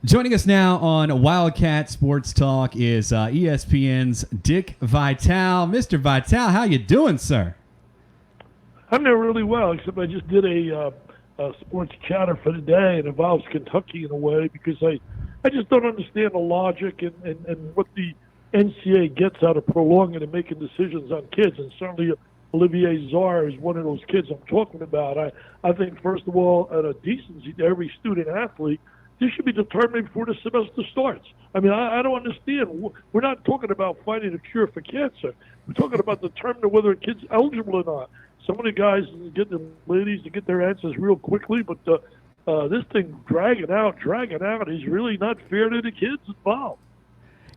Joining us now on Wildcat Sports Talk is ESPN's Dick Vitale. Mr. Vitale, how you doing, sir? I'm doing really well, except I just did a sports chatter for the day. It involves Kentucky in a way because I just don't understand the logic and what the NCAA gets out of prolonging and making decisions on kids. And certainly Olivier Sarr is one of those kids I'm talking about. I think, first of all, out of decency to every student athlete, this should be determined before the semester starts. I mean, I don't understand. We're not talking about finding a cure for cancer. We're talking about determining whether a kid's eligible or not. Some of the guys get the ladies to get their answers real quickly, but this thing dragging out is really not fair to the kids involved.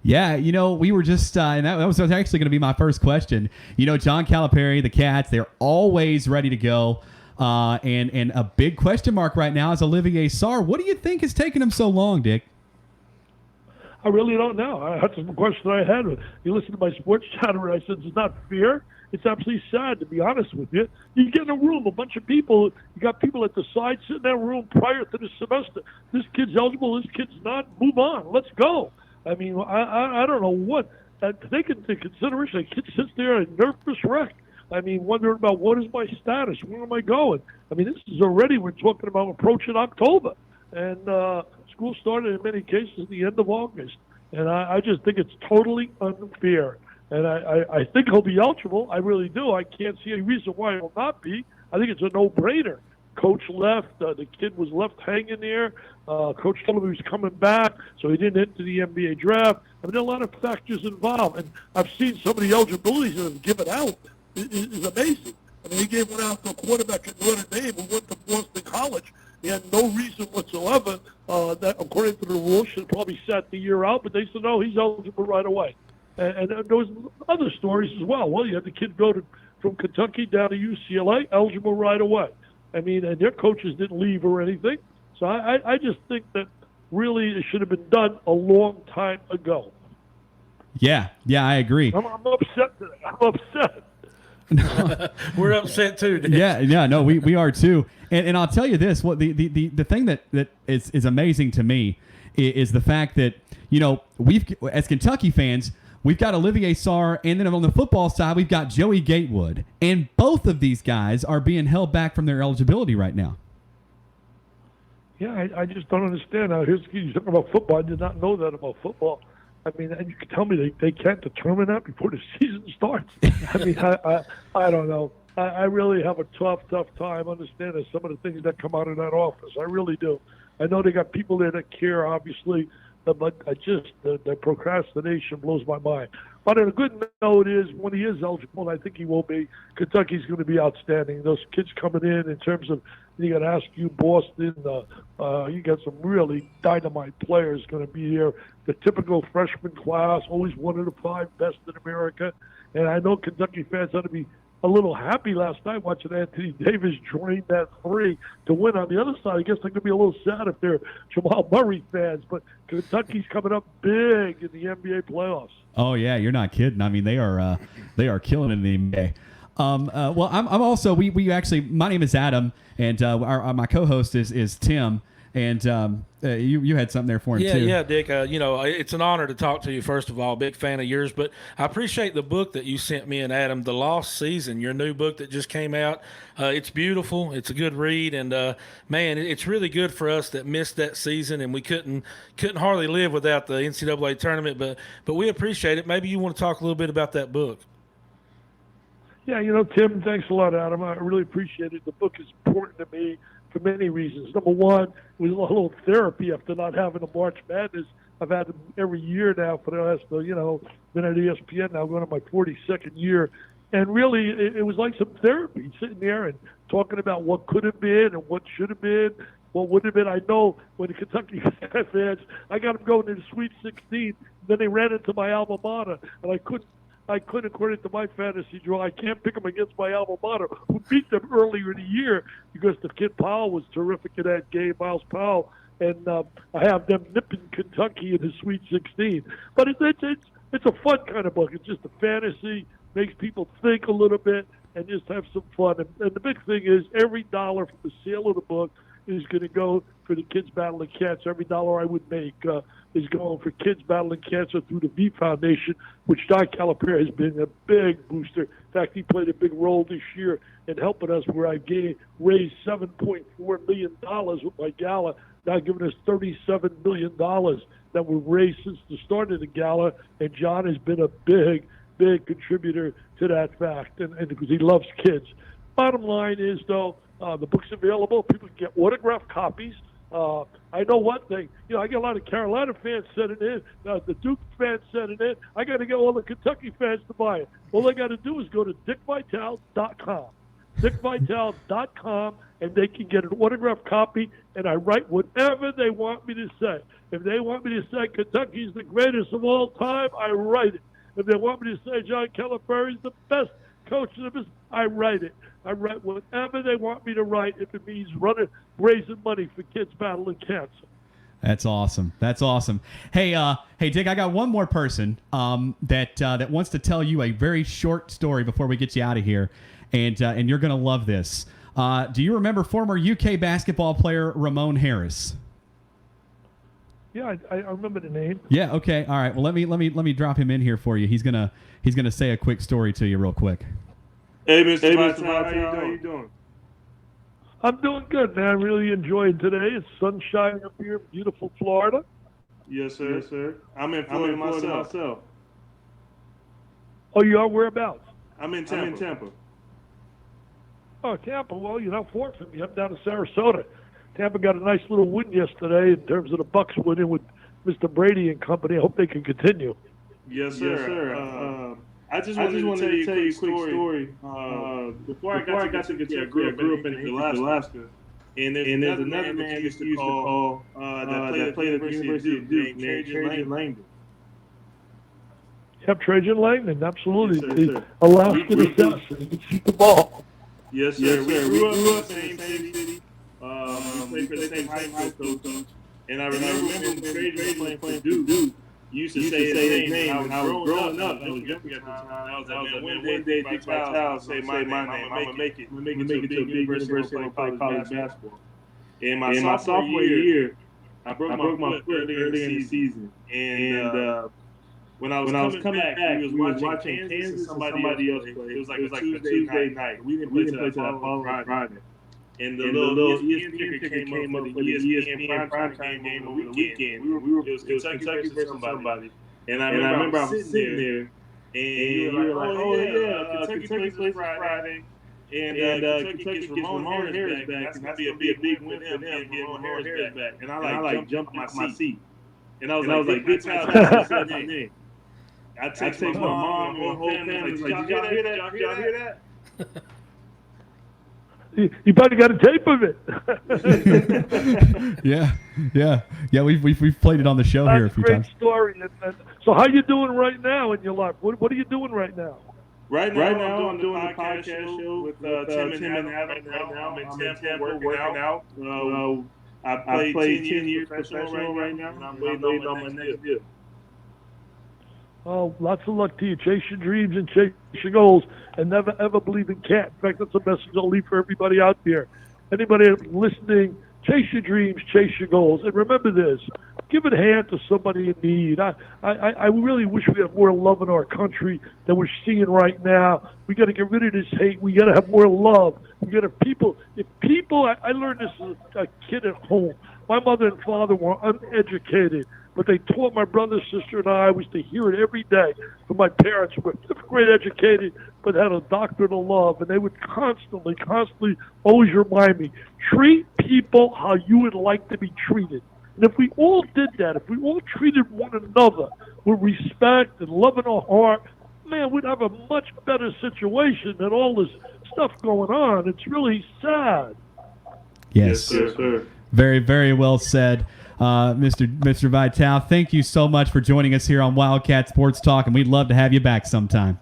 Yeah, we were just, and that was actually going to be my first question. John Calipari, the Cats, they're always ready to go. And a big question mark right now is Olivier Sarr. What do you think is taking him so long, Dick? I really don't know. That's the question I had. You listen to my sports chatter, I said it's not fair. It's absolutely sad, to be honest with you. You get in a room, a bunch of people, you got people at the side sitting in that room prior to the semester. This kid's eligible, this kid's not. Move on. Let's go. I mean, I don't know what. Take into consideration, a kid sits there a nervous wreck. I mean, wondering about what is my status? Where am I going? I mean, this is already, we're talking about approaching October. And school started in many cases at the end of August. And I just think it's totally unfair. And I think he'll be eligible. I really do. I can't see any reason why he'll not be. I think it's a no-brainer. Coach left. The kid was left hanging there. Coach told him he was coming back, so he didn't enter the NBA draft. I mean, there are a lot of factors involved. And I've seen some of the eligibilities that have given out. Is amazing. I mean, he gave one out to a quarterback at Notre Dame who went to Boston College. He had no reason whatsoever that, according to the rules, should have probably sat the year out, but they said, no, he's eligible right away. And there was other stories as well. Well, you had the kid go from Kentucky down to UCLA, eligible right away. I mean, and their coaches didn't leave or anything. So I just think that really it should have been done a long time ago. Yeah, I agree. I'm upset today. I'm upset. We're upset too, Dick. Yeah, no, we are too. And I'll tell you this: what the thing that is amazing to me is the fact that we've, as Kentucky fans, we've got Olivier Sarr, and then on the football side we've got Joey Gatewood, and both of these guys are being held back from their eligibility right now. Yeah, I just don't understand. Now, you're talking about football. I did not know that about football. I mean, and you can tell me they can't determine that before the season starts. I mean, I don't know. I really have a tough time understanding some of the things that come out of that office. I really do. I know they got people there that care, obviously, but the procrastination blows my mind. But on a good note is when he is eligible, and I think he will be, Kentucky's going to be outstanding. Those kids coming in terms of, you got Askew, Boston, you got some really dynamite players going to be here. The typical freshman class, always one of the 5 best in America. And I know Kentucky fans ought to be a little happy last night watching Anthony Davis drain that 3 to win. On the other side, I guess they're going to be a little sad if they're Jamal Murray fans, but Kentucky's coming up big in the NBA playoffs. Oh yeah, you're not kidding. I mean, they are killing it in the NBA. Well, I'm also we actually, my name is Adam, and my co-host is Tim, and you had something there for him too. Yeah, Dick. It's an honor to talk to you. First of all, big fan of yours, but I appreciate the book that you sent me and Adam, The Lost Season, your new book that just came out. It's beautiful. It's a good read, and man, it's really good for us that missed that season, and we couldn't hardly live without the NCAA tournament. But we appreciate it. Maybe you want to talk a little bit about that book. Yeah, Tim, thanks a lot, Adam. I really appreciate it. The book is important to me for many reasons. Number one, it was a little therapy after not having a March Madness. I've had them every year now for the last, been at ESPN now, going on my 42nd year. And really, it was like some therapy, sitting there and talking about what could have been and what should have been, what would have been. I know when the Kentucky fans, I got them going to the Sweet 16, then they ran into my alma mater, and I couldn't, according to my fantasy draw, I can't pick them against my alma mater, who beat them earlier in the year because the kid Powell was terrific in that game, Miles Powell, and I have them nipping Kentucky in the Sweet 16. But it's a fun kind of book. It's just a fantasy, makes people think a little bit, and just have some fun. And the big thing is every dollar from the sale of the book is going to go for the kids battling cancer. Every dollar I would make is going for kids battling cancer through the V Foundation, which Don Calipari has been a big booster. In fact, he played a big role this year in helping us, where I raised $7.4 million with my gala, now giving us $37 million that we've raised since the start of the gala. And John has been a big contributor to that fact, and because he loves kids. Bottom line is, though, the book's available. People can get autographed copies. I know one thing. I get a lot of Carolina fans sending in, the Duke fans sending in. I got to get all the Kentucky fans to buy it. All they got to do is go to dickvitale.com. dickvitale.com, and they can get an autographed copy, and I write whatever they want me to say. If they want me to say Kentucky's the greatest of all time, I write it. If they want me to say John Calipari's the best coach in the business, I write it. I write whatever they want me to write if it means raising money for kids battling cancer. That's awesome. That's awesome. Hey, Dick, I got one more person that wants to tell you a very short story before we get you out of here, and you're going to love this. Do you remember former UK basketball player Ramon Harris? Yeah, I remember the name. Yeah. Okay. All right. Well, let me drop him in here for you. He's gonna say a quick story to you real quick. Hey, Mr. Vitale, how you doing? I'm doing good, man. Really enjoying today. It's sun shining up here in beautiful Florida. Yes, sir. Yes, sir. I'm in Florida myself. Oh, you are? Whereabouts? I'm in Tampa. Oh, Tampa. Well, you're not far from me. I'm down in Sarasota. Tampa got a nice little win yesterday in terms of the Bucks winning with Mr. Brady and company. I hope they can continue. Yes, sir. Yes, sir. I just wanted to tell you a quick story. Before I got to Kentucky, I grew up in Alaska. And there's another man used to call that played at the University of Duke named Trajan Langdon. Yep, Trajan Langdon, absolutely. Yes, sir. Alaska assassin. He can shoot the ball. Yes, sir. Yes, sir. We grew up in the same city. We played for the same high school coach. And I remember when Trajan was playing for Duke, used to say his name. And I was growing up, I was younger at the time. I was like, one day Dick Vitale say my name. I'm going to make it. I'm going to make it to a big university and play college basketball. In my sophomore year, I broke my foot earlier in the season. And when I was coming back, we was watching Kansas and somebody else play. It was like a Tuesday night. We didn't play till that following Friday. And the little ESPN ticker came up for the ESPN primetime game over the weekend. It was Kentucky versus somebody. And I remember I was sitting there, and you were like, oh yeah, Kentucky plays Friday. And Kentucky gets Ramon Harris back, and that'd be a big win for them getting Ramon Harris back. And I jumped my seat. And I was like, good time, that's my name. I text my mom and my whole family. Like, did y'all hear that? Did y'all hear that? You probably got a tape of it. Yeah. We've played it on the show here a few times. Great story. So how you doing right now in your life? What are you doing right now? Right now, I'm doing the podcast show with Tim and Adam. Right now, I'm in Tampa working out. I played 10 years professional right now, and I'm waiting on my next deal. Oh, lots of luck to you. Chase your dreams and chase your goals, and never, ever believe in cat. In fact, that's a message I'll leave for everybody out there. Anybody listening, chase your dreams, chase your goals. And remember this, give a hand to somebody in need. I really wish we had more love in our country than we're seeing right now. We got to get rid of this hate. We got to have more love. We got to I learned this as a kid at home. My mother and father were uneducated, but they taught my brother, sister, and I was to hear it every day from my parents who were fifth grade educated but had a doctorate of love. And they would constantly always remind me, treat people how you would like to be treated. And if we all did that, if we all treated one another with respect and love in our heart, man, we'd have a much better situation than all this stuff going on. It's really sad. Yes, sir. Very, very well said. Mr. Vitale, thank you so much for joining us here on Wildcat Sports Talk, and we'd love to have you back sometime.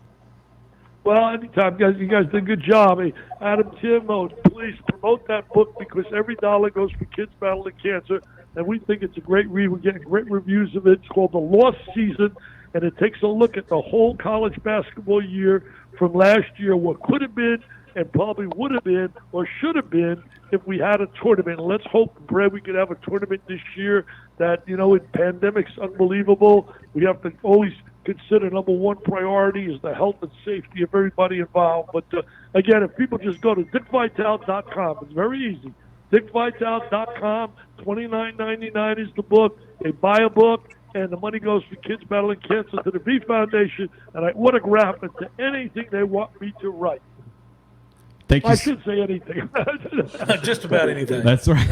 Well, anytime, guys. You guys did a good job. Hey, Adam, Tim, please promote that book because every dollar goes for kids battling cancer, and we think it's a great read. We're getting great reviews of it. It's called The Lost Season, and it takes a look at the whole college basketball year from last year, what could have been and probably would have been or should have been if we had a tournament. And let's hope, Brad, we could have a tournament this year that, in pandemic's unbelievable. We have to always consider number one priority is the health and safety of everybody involved. But, again, if people just go to dickvitale.com, it's very easy. dickvitale.com, $29.99 is the book. They buy a book, and the money goes for kids battling cancer to the V Foundation, and I autograph it to anything they want me to write. Thank you. I should say anything. Just about anything. That's right.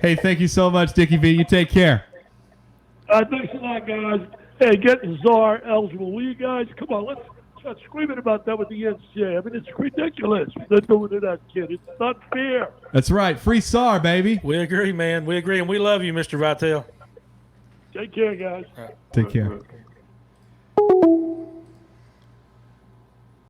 hey, thank you so much, Dickie V. You take care. Thanks a lot, guys. Hey, get Sarr eligible. Will you guys? Come on, let's start screaming about that with the NCAA. I mean, it's ridiculous what they're doing to that kid. It's not fair. That's right. Free Sarr, baby. We agree, man. We agree, and we love you, Mr. Vitale. Take care, guys. Take care.